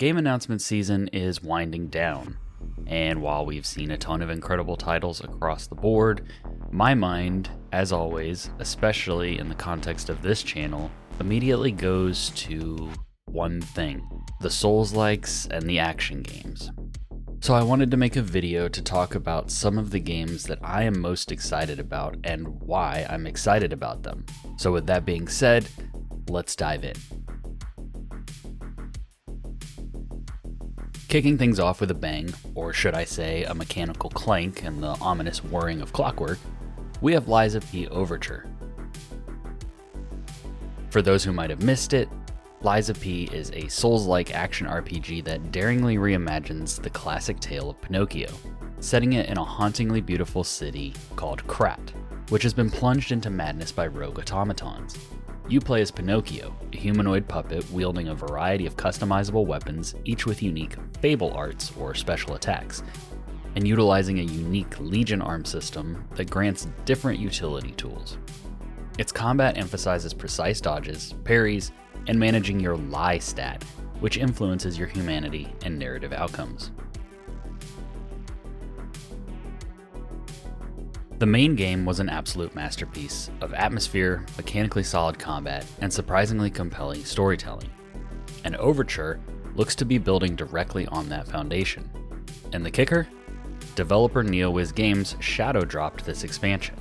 Game announcement season is winding down, and while we've seen a ton of incredible titles across the board, my mind, as always, especially in the context of this channel, immediately goes to one thing: the Soulslikes and the action games. So I wanted to make a video to talk about some of the games that I am most excited about and why I'm excited about them. So with that being said, let's dive in. Kicking things off with a bang, or should I say a mechanical clank and the ominous whirring of clockwork, we have Lies of P Overture. For those who might have missed it, Lies of P is a Souls-like action RPG that daringly reimagines the classic tale of Pinocchio, setting it in a hauntingly beautiful city called Krat, which has been plunged into madness by rogue automatons. You play as Pinocchio, a humanoid puppet wielding a variety of customizable weapons, each with unique fable arts or special attacks, and utilizing a unique Legion arm system that grants different utility tools. Its combat emphasizes precise dodges, parries, and managing your lie stat, which influences your humanity and narrative outcomes. The main game was an absolute masterpiece of atmosphere, mechanically solid combat, and surprisingly compelling storytelling. And Overture looks to be building directly on that foundation. And the kicker? Developer Nioh Games shadow dropped this expansion.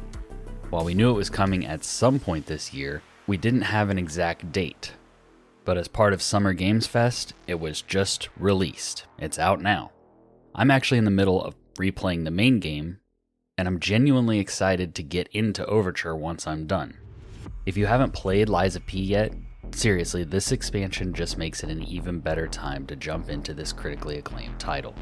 While we knew it was coming at some point this year, we didn't have an exact date. But as part of Summer Games Fest, it was just released. It's out now. I'm actually in the middle of replaying the main game, and I'm genuinely excited to get into Overture once I'm done. If you haven't played Lies of P yet, seriously, this expansion just makes it an even better time to jump into this critically acclaimed title.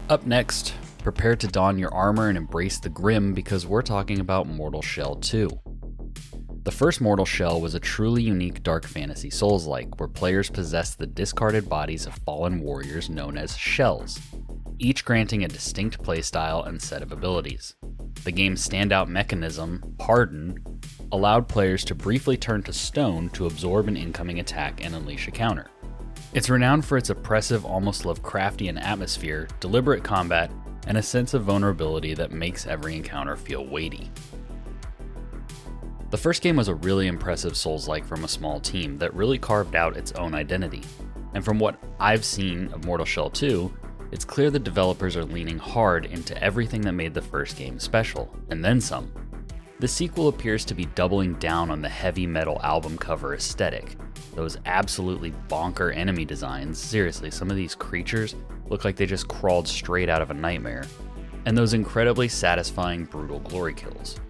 Up next, prepare to don your armor and embrace the grim because we're talking about Mortal Shell 2. The first Mortal Shell was a truly unique dark fantasy Souls-like where players possess the discarded bodies of fallen warriors known as shells, each granting a distinct playstyle and set of abilities. The game's standout mechanism, Harden, allowed players to briefly turn to stone to absorb an incoming attack and unleash a counter. It's renowned for its oppressive, almost Lovecraftian atmosphere, deliberate combat, and a sense of vulnerability that makes every encounter feel weighty. The first game was a really impressive Souls-like from a small team that really carved out its own identity. And from what I've seen of Mortal Shell 2, it's clear the developers are leaning hard into everything that made the first game special, and then some. The sequel appears to be doubling down on the heavy metal album cover aesthetic. Those absolutely bonker enemy designs, seriously, some of these creatures look like they just crawled straight out of a nightmare. And those incredibly satisfying brutal glory kills.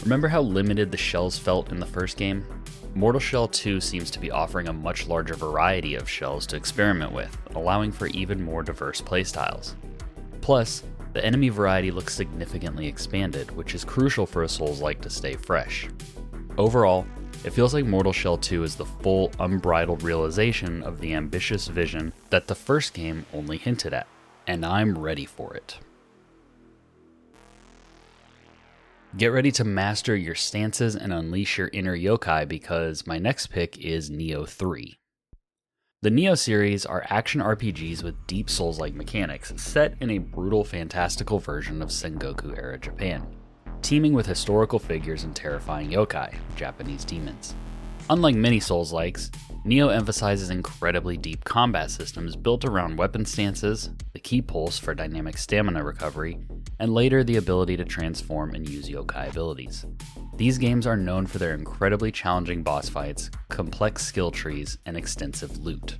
Remember how limited the shells felt in the first game? Mortal Shell 2 seems to be offering a much larger variety of shells to experiment with, allowing for even more diverse playstyles. Plus, the enemy variety looks significantly expanded, which is crucial for a Souls-like to stay fresh. Overall, it feels like Mortal Shell 2 is the full, unbridled realization of the ambitious vision that the first game only hinted at, and I'm ready for it. Get ready to master your stances and unleash your inner yokai because my next pick is Nioh 3. The Nioh series are action RPGs with deep Souls-like mechanics set in a brutal, fantastical version of Sengoku-era Japan, teeming with historical figures and terrifying yokai, Japanese demons. Unlike many Souls-likes, Nioh emphasizes incredibly deep combat systems built around weapon stances, the key pulse for dynamic stamina recovery, and later the ability to transform and use yokai abilities. These games are known for their incredibly challenging boss fights, complex skill trees, and extensive loot.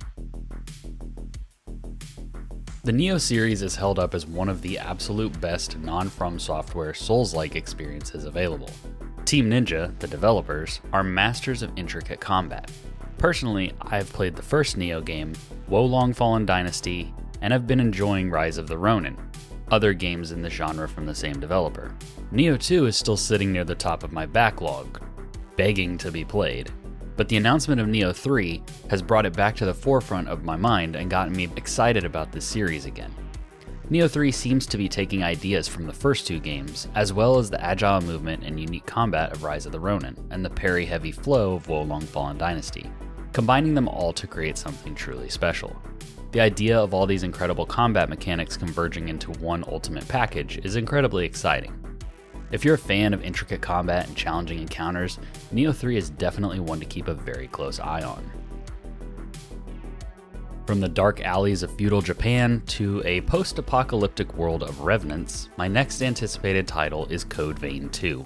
The Nioh series is held up as one of the absolute best non-From Software Souls-like experiences available. Team Ninja, the developers, are masters of intricate combat. Personally, I've played the first Nioh game, Wolong Fallen Dynasty, and I've been enjoying Rise of the Ronin, other games in the genre from the same developer. Nioh 2 is still sitting near the top of my backlog, begging to be played, but the announcement of Nioh 3 has brought it back to the forefront of my mind and gotten me excited about this series again. Nioh 3 seems to be taking ideas from the first two games, as well as the agile movement and unique combat of Rise of the Ronin, and the parry-heavy flow of Wolong Fallen Dynasty. combining them all to create something truly special. The idea of all these incredible combat mechanics converging into one ultimate package is incredibly exciting. If you're a fan of intricate combat and challenging encounters, Nioh 3 is definitely one to keep a very close eye on. From the dark alleys of feudal Japan to a post-apocalyptic world of revenants, my next anticipated title is Code Vein 2.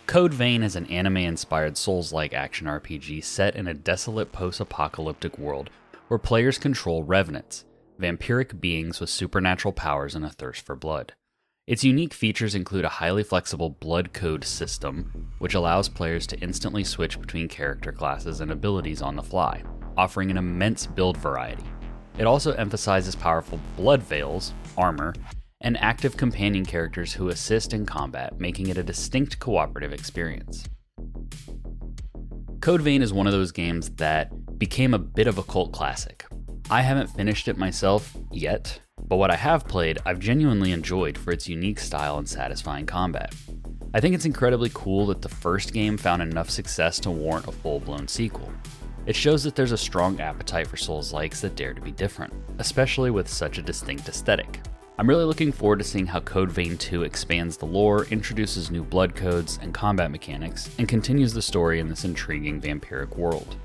Code Vein is an anime-inspired Souls-like action RPG set in a desolate post-apocalyptic world where players control revenants, vampiric beings with supernatural powers and a thirst for blood. Its unique features include a highly flexible blood code system, which allows players to instantly switch between character classes and abilities on the fly, offering an immense build variety. It also emphasizes powerful blood veils, armor, and active companion characters who assist in combat, making it a distinct cooperative experience. Code Vein is one of those games that became a bit of a cult classic. I haven't finished it myself yet, but what I have played, I've genuinely enjoyed for its unique style and satisfying combat. I think it's incredibly cool that the first game found enough success to warrant a full-blown sequel. It shows that there's a strong appetite for Souls-likes that dare to be different, especially with such a distinct aesthetic. I'm really looking forward to seeing how Code Vein 2 expands the lore, introduces new blood codes and combat mechanics, and continues the story in this intriguing vampiric world.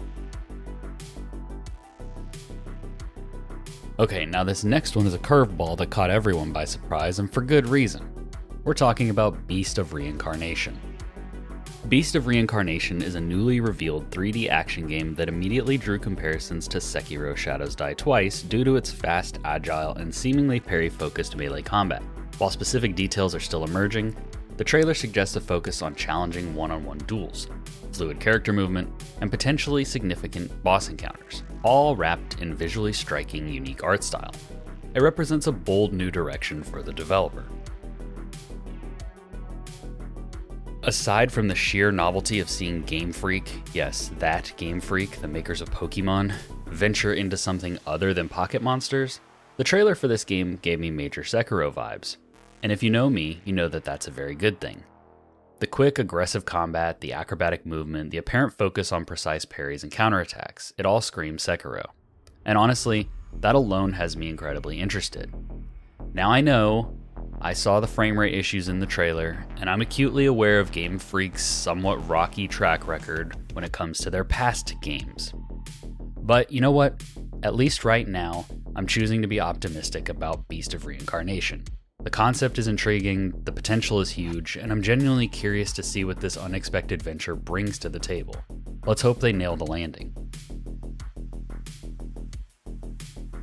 Okay, now this next one is a curveball that caught everyone by surprise, and for good reason. We're talking about Beast of Reincarnation. Beast of Reincarnation is a newly revealed 3D action game that immediately drew comparisons to Sekiro Shadows Die Twice due to its fast, agile, and seemingly parry-focused melee combat. While specific details are still emerging, the trailer suggests a focus on challenging one-on-one duels, fluid character movement, and potentially significant boss encounters, all wrapped in visually striking, unique art style. It represents a bold new direction for the developer. Aside from the sheer novelty of seeing Game Freak, yes, that Game Freak, the makers of Pokemon, venture into something other than pocket monsters, the trailer for this game gave me major Sekiro vibes. And if you know me, you know that that's a very good thing. The quick, aggressive combat, the acrobatic movement, the apparent focus on precise parries and counterattacks, it all screams Sekiro. And honestly, that alone has me incredibly interested. Now I saw the frame rate issues in the trailer, and I'm acutely aware of Game Freak's somewhat rocky track record when it comes to their past games. But you know what? At least right now, I'm choosing to be optimistic about Beast of Reincarnation. The concept is intriguing, the potential is huge, and I'm genuinely curious to see what this unexpected venture brings to the table. Let's hope they nail the landing.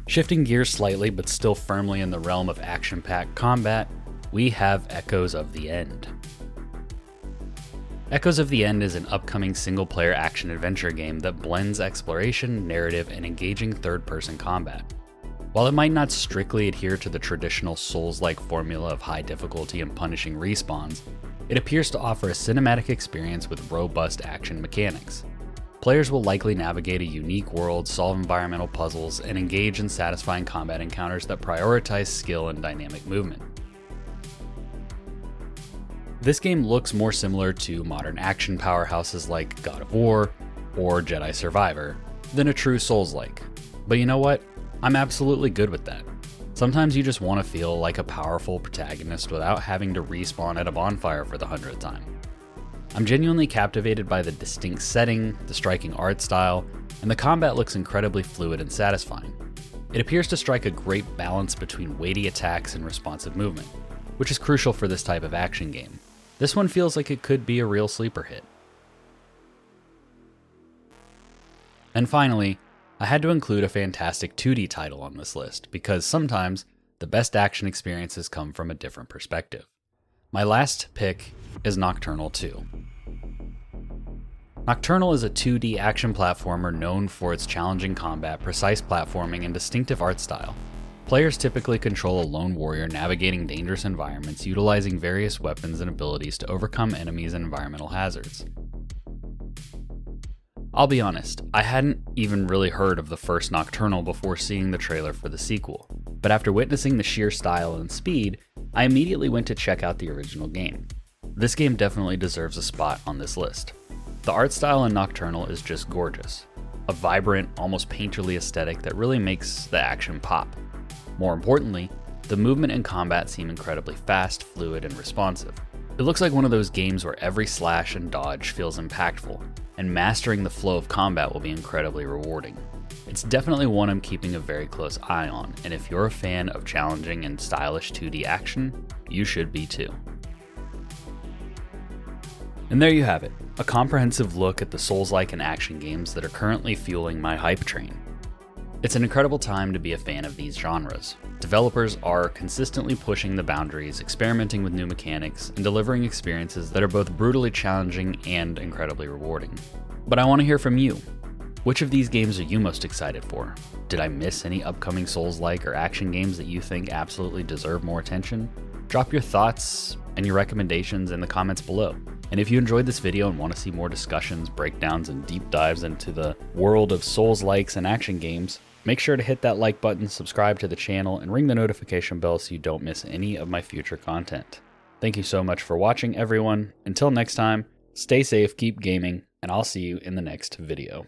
Shifting gears slightly, but still firmly in the realm of action-packed combat, we have Echoes of the End. Echoes of the End is an upcoming single-player action-adventure game that blends exploration, narrative, and engaging third-person combat. While it might not strictly adhere to the traditional Souls-like formula of high difficulty and punishing respawns, it appears to offer a cinematic experience with robust action mechanics. Players will likely navigate a unique world, solve environmental puzzles, and engage in satisfying combat encounters that prioritize skill and dynamic movement. This game looks more similar to modern action powerhouses like God of War or Jedi Survivor than a true Souls-like. But you know what? I'm absolutely good with that. Sometimes you just want to feel like a powerful protagonist without having to respawn at a bonfire for the 100th time. I'm genuinely captivated by the distinct setting, the striking art style, and the combat looks incredibly fluid and satisfying. It appears to strike a great balance between weighty attacks and responsive movement, which is crucial for this type of action game. This one feels like it could be a real sleeper hit. And finally, I had to include a fantastic 2D title on this list, because sometimes the best action experiences come from a different perspective. My last pick is Nocturnal 2. Nocturnal is a 2D action platformer known for its challenging combat, precise platforming, and distinctive art style. Players typically control a lone warrior navigating dangerous environments, utilizing various weapons and abilities to overcome enemies and environmental hazards. I'll be honest, I hadn't even really heard of the first Nocturnal before seeing the trailer for the sequel, but after witnessing the sheer style and speed, I immediately went to check out the original game. This game definitely deserves a spot on this list. The art style in Nocturnal is just gorgeous. a vibrant, almost painterly aesthetic that really makes the action pop. More importantly, the movement and combat seem incredibly fast, fluid, and responsive. It looks like one of those games where every slash and dodge feels impactful, and mastering the flow of combat will be incredibly rewarding. It's definitely one I'm keeping a very close eye on, and if you're a fan of challenging and stylish 2D action, you should be too. And there you have it, a comprehensive look at the Souls-like and action games that are currently fueling my hype train. It's an incredible time to be a fan of these genres. Developers are consistently pushing the boundaries, experimenting with new mechanics, and delivering experiences that are both brutally challenging and incredibly rewarding. But I want to hear from you. Which of these games are you most excited for? Did I miss any upcoming Souls-like or action games that you think absolutely deserve more attention? Drop your thoughts and your recommendations in the comments below. And if you enjoyed this video and want to see more discussions, breakdowns, and deep dives into the world of Souls-likes and action games, make sure to hit that like button, subscribe to the channel, and ring the notification bell so you don't miss any of my future content. Thank you so much for watching, everyone. Until next time, stay safe, keep gaming, and I'll see you in the next video.